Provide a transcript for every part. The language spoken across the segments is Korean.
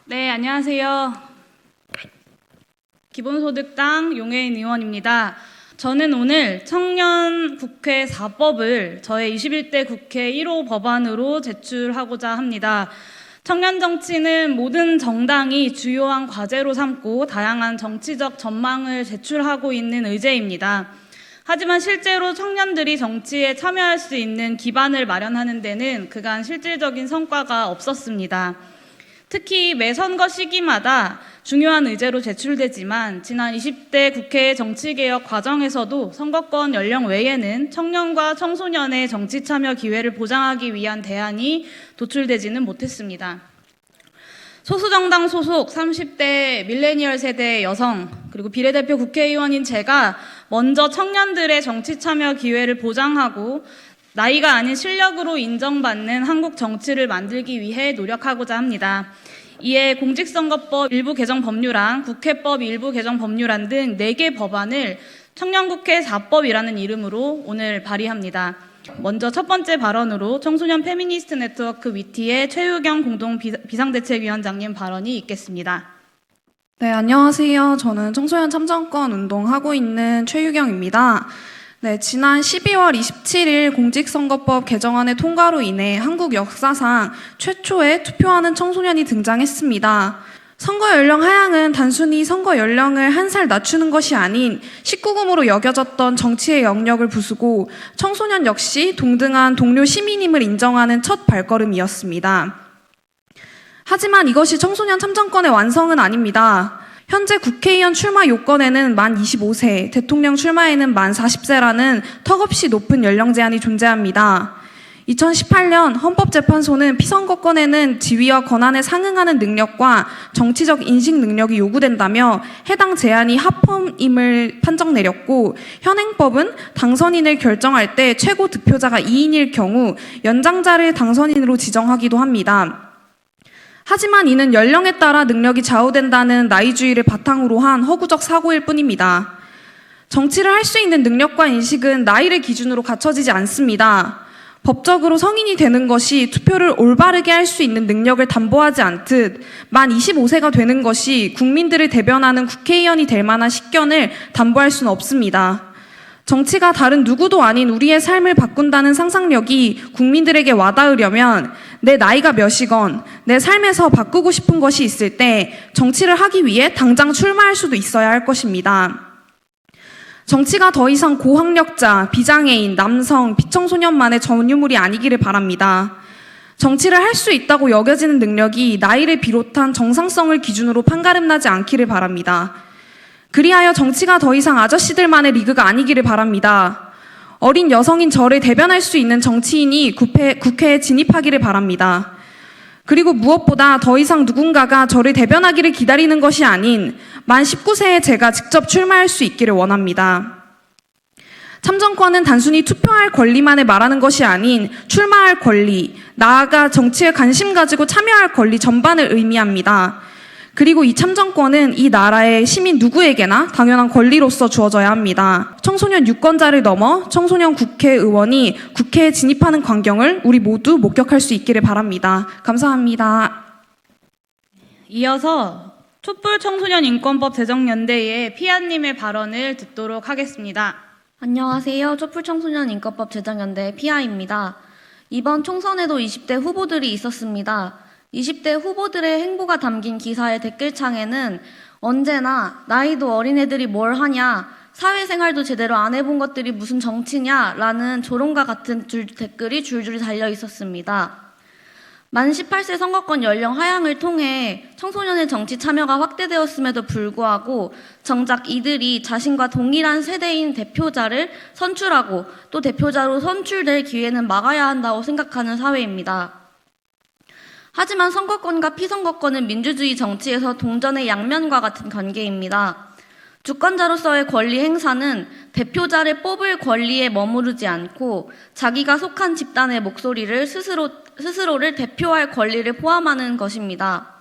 네, 안녕하세요. 기본소득당 용혜인 의원입니다. 저는 오늘 청년국회 4법을 저의 21대 국회 1호 법안으로 제출하고자 합니다. 청년정치는 모든 정당이 주요한 과제로 삼고 다양한 정치적 전망을 제출하고 있는 의제입니다. 하지만 실제로 청년들이 정치에 참여할 수 있는 기반을 마련하는 데는 그간 실질적인 성과가 없었습니다. 특히 매 선거 시기마다 중요한 의제로 제출되지만 지난 20대 국회 정치개혁 과정에서도 선거권 연령 외에는 청년과 청소년의 정치 참여 기회를 보장하기 위한 대안이 도출되지는 못했습니다. 소수정당 소속 30대 밀레니얼 세대 여성 그리고 비례대표 국회의원인 제가 먼저 청년들의 정치 참여 기회를 보장하고 나이가 아닌 실력으로 인정받는 한국 정치를 만들기 위해 노력하고자 합니다. 이에 공직선거법 일부 개정 법률안, 국회법 일부 개정 법률안 등 4개 법안을 청년국회 4법이라는 이름으로 오늘 발의합니다. 먼저 첫 번째 발언으로 청소년 페미니스트 네트워크 위티의 최유경 공동 비상대책위원장님 발언이 있겠습니다. 네, 안녕하세요. 저는 청소년 참정권 운동하고 있는 최유경입니다. 네, 지난 12월 27일 공직선거법 개정안의 통과로 인해 한국 역사상 최초의 투표하는 청소년이 등장했습니다. 선거 연령 하향은 단순히 선거 연령을 1살 낮추는 것이 아닌 19금으로 여겨졌던 정치의 영역을 부수고 청소년 역시 동등한 동료 시민임을 인정하는 첫 발걸음이었습니다. 하지만 이것이 청소년 참정권의 완성은 아닙니다. 현재 국회의원 출마 요건에는 만 25세, 대통령 출마에는 만 40세라는 턱없이 높은 연령 제한이 존재합니다. 2018년 헌법재판소는 피선거권에는 지위와 권한에 상응하는 능력과 정치적 인식 능력이 요구된다며 해당 제한이 합헌임을 판정 내렸고, 현행법은 당선인을 결정할 때 최고 득표자가 2인일 경우 연장자를 당선인으로 지정하기도 합니다. 하지만 이는 연령에 따라 능력이 좌우된다는 나이주의를 바탕으로 한 허구적 사고일 뿐입니다. 정치를 할 수 있는 능력과 인식은 나이를 기준으로 갖춰지지 않습니다. 법적으로 성인이 되는 것이 투표를 올바르게 할 수 있는 능력을 담보하지 않듯 만 25세가 되는 것이 국민들을 대변하는 국회의원이 될 만한 식견을 담보할 수는 없습니다. 정치가 다른 누구도 아닌 우리의 삶을 바꾼다는 상상력이 국민들에게 와닿으려면 내 나이가 몇이건 내 삶에서 바꾸고 싶은 것이 있을 때 정치를 하기 위해 당장 출마할 수도 있어야 할 것입니다. 정치가 더 이상 고학력자, 비장애인, 남성, 비청소년만의 전유물이 아니기를 바랍니다. 정치를 할 수 있다고 여겨지는 능력이 나이를 비롯한 정상성을 기준으로 판가름나지 않기를 바랍니다. 그리하여 정치가 더 이상 아저씨들만의 리그가 아니기를 바랍니다. 어린 여성인 저를 대변할 수 있는 정치인이 국회에 진입하기를 바랍니다. 그리고 무엇보다 더 이상 누군가가 저를 대변하기를 기다리는 것이 아닌 만 19세의 제가 직접 출마할 수 있기를 원합니다. 참정권은 단순히 투표할 권리만을 말하는 것이 아닌 출마할 권리, 나아가 정치에 관심 가지고 참여할 권리 전반을 의미합니다. 그리고 이 참정권은 이 나라의 시민 누구에게나 당연한 권리로서 주어져야 합니다. 청소년 유권자를 넘어 청소년 국회의원이 국회에 진입하는 광경을 우리 모두 목격할 수 있기를 바랍니다. 감사합니다. 이어서 촛불청소년인권법 제정연대의 피아님의 발언을 듣도록 하겠습니다. 안녕하세요. 촛불청소년인권법 제정연대 피아입니다. 이번 총선에도 20대 후보들이 있었습니다. 20대 후보들의 행보가 담긴 기사의 댓글창에는 언제나 나이도 어린애들이 뭘 하냐, 사회생활도 제대로 안 해본 것들이 무슨 정치냐 라는 조롱과 같은 댓글이 줄줄이 달려 있었습니다. 만 18세 선거권 연령 하향을 통해 청소년의 정치 참여가 확대되었음에도 불구하고 정작 이들이 자신과 동일한 세대인 대표자를 선출하고 또 대표자로 선출될 기회는 막아야 한다고 생각하는 사회입니다. 하지만 선거권과 피선거권은 민주주의 정치에서 동전의 양면과 같은 관계입니다. 주권자로서의 권리 행사는 대표자를 뽑을 권리에 머무르지 않고 자기가 속한 집단의 목소리를 스스로를 대표할 권리를 포함하는 것입니다.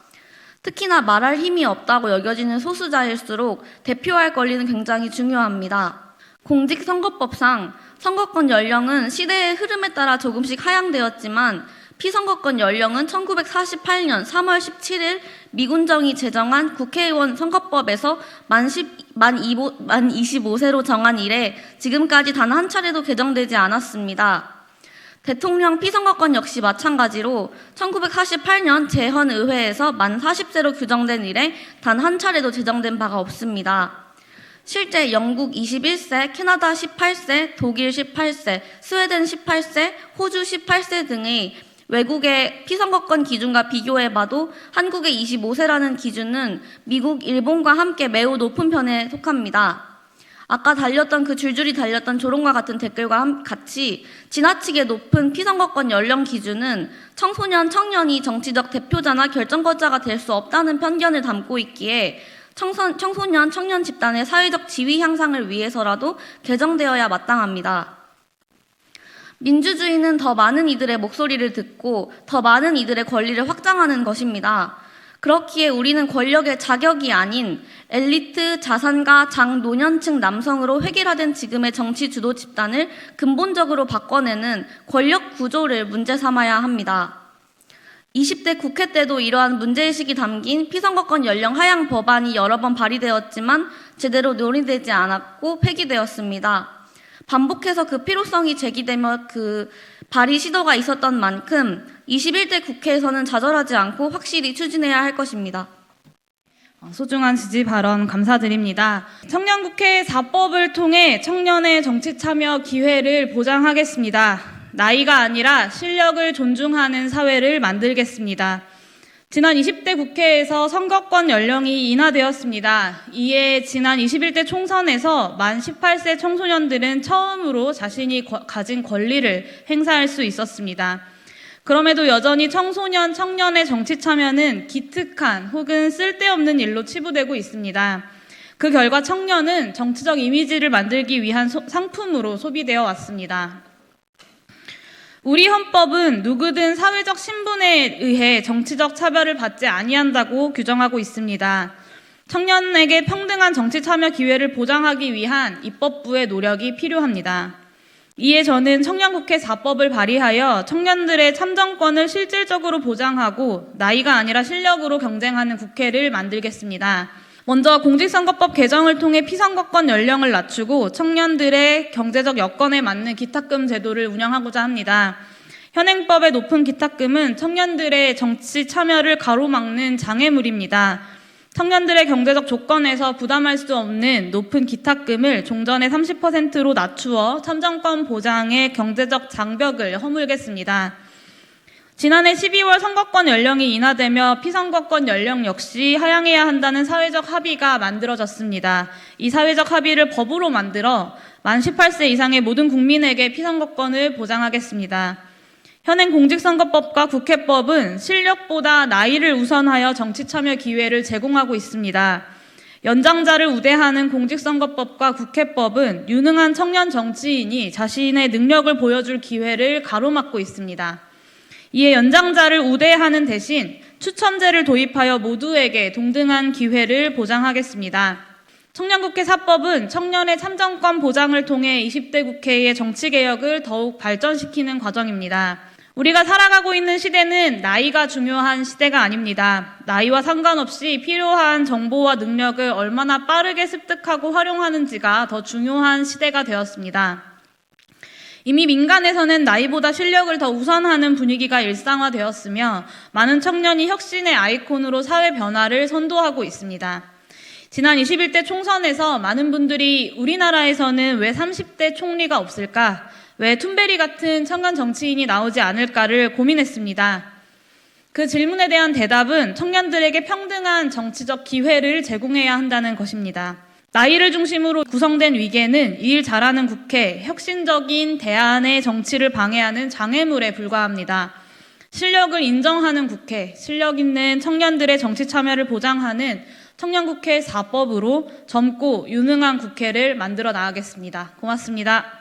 특히나 말할 힘이 없다고 여겨지는 소수자일수록 대표할 권리는 굉장히 중요합니다. 공직선거법상 선거권 연령은 시대의 흐름에 따라 조금씩 하향되었지만 피선거권 연령은 1948년 3월 17일 미군정이 제정한 국회의원 선거법에서 만 25세로 정한 이래 지금까지 단 한 차례도 개정되지 않았습니다. 대통령 피선거권 역시 마찬가지로 1948년 제헌의회에서 만 40세로 규정된 이래 단 한 차례도 제정된 바가 없습니다. 실제 영국 21세, 캐나다 18세, 독일 18세, 스웨덴 18세, 호주 18세 등의 외국의 피선거권 기준과 비교해봐도 한국의 25세라는 기준은 미국, 일본과 함께 매우 높은 편에 속합니다. 아까 달렸던 그 줄줄이 달렸던 조롱과 같은 댓글과 같이 지나치게 높은 피선거권 연령 기준은 청소년, 청년이 정치적 대표자나 결정권자가 될 수 없다는 편견을 담고 있기에 청소년, 청년 집단의 사회적 지위 향상을 위해서라도 개정되어야 마땅합니다. 민주주의는 더 많은 이들의 목소리를 듣고 더 많은 이들의 권리를 확장하는 것입니다. 그렇기에 우리는 권력의 자격이 아닌 엘리트, 자산가, 장노년층 남성으로 획일화된 지금의 정치 주도 집단을 근본적으로 바꿔내는 권력 구조를 문제 삼아야 합니다. 20대 국회 때도 이러한 문제의식이 담긴 피선거권 연령 하향 법안이 여러 번 발의되었지만 제대로 논의되지 않았고 폐기되었습니다. 반복해서 그 필요성이 제기되며 그 발의 시도가 있었던 만큼 21대 국회에서는 좌절하지 않고 확실히 추진해야 할 것입니다. 소중한 지지 발언 감사드립니다. 청년국회 4법을 통해 청년의 정치 참여 기회를 보장하겠습니다. 나이가 아니라 실력을 존중하는 사회를 만들겠습니다. 지난 20대 국회에서 선거권 연령이 인하되었습니다. 이에 지난 21대 총선에서 만 18세 청소년들은 처음으로 자신이 가진 권리를 행사할 수 있었습니다. 그럼에도 여전히 청소년, 청년의 정치 참여는 기특한 혹은 쓸데없는 일로 치부되고 있습니다. 그 결과 청년은 정치적 이미지를 만들기 위한 상품으로 소비되어 왔습니다. 우리 헌법은 누구든 사회적 신분에 의해 정치적 차별을 받지 아니한다고 규정하고 있습니다. 청년에게 평등한 정치 참여 기회를 보장하기 위한 입법부의 노력이 필요합니다. 이에 저는 청년국회 4법을 발의하여 청년들의 참정권을 실질적으로 보장하고 나이가 아니라 실력으로 경쟁하는 국회를 만들겠습니다. 먼저 공직선거법 개정을 통해 피선거권 연령을 낮추고 청년들의 경제적 여건에 맞는 기탁금 제도를 운영하고자 합니다. 현행법의 높은 기탁금은 청년들의 정치 참여를 가로막는 장애물입니다. 청년들의 경제적 조건에서 부담할 수 없는 높은 기탁금을 종전의 30%로 낮추어 참정권 보장의 경제적 장벽을 허물겠습니다. 지난해 12월 선거권 연령이 인하되며 피선거권 연령 역시 하향해야 한다는 사회적 합의가 만들어졌습니다. 이 사회적 합의를 법으로 만들어 만 18세 이상의 모든 국민에게 피선거권을 보장하겠습니다. 현행 공직선거법과 국회법은 실력보다 나이를 우선하여 정치 참여 기회를 제공하고 있습니다. 연장자를 우대하는 공직선거법과 국회법은 유능한 청년 정치인이 자신의 능력을 보여줄 기회를 가로막고 있습니다. 이에 연장자를 우대하는 대신 추첨제를 도입하여 모두에게 동등한 기회를 보장하겠습니다. 청년국회 4법은 청년의 참정권 보장을 통해 20대 국회의 정치개혁을 더욱 발전시키는 과정입니다. 우리가 살아가고 있는 시대는 나이가 중요한 시대가 아닙니다. 나이와 상관없이 필요한 정보와 능력을 얼마나 빠르게 습득하고 활용하는지가 더 중요한 시대가 되었습니다. 이미 민간에서는 나이보다 실력을 더 우선하는 분위기가 일상화되었으며 많은 청년이 혁신의 아이콘으로 사회 변화를 선도하고 있습니다. 지난 21대 총선에서 많은 분들이 우리나라에서는 왜 30대 총리가 없을까? 왜 툰베리 같은 청년 정치인이 나오지 않을까를 고민했습니다. 그 질문에 대한 대답은 청년들에게 평등한 정치적 기회를 제공해야 한다는 것입니다. 나이를 중심으로 구성된 위계는 일 잘하는 국회, 혁신적인 대안의 정치를 방해하는 장애물에 불과합니다. 실력을 인정하는 국회, 실력 있는 청년들의 정치 참여를 보장하는 청년국회 4법으로 젊고 유능한 국회를 만들어 나가겠습니다. 고맙습니다.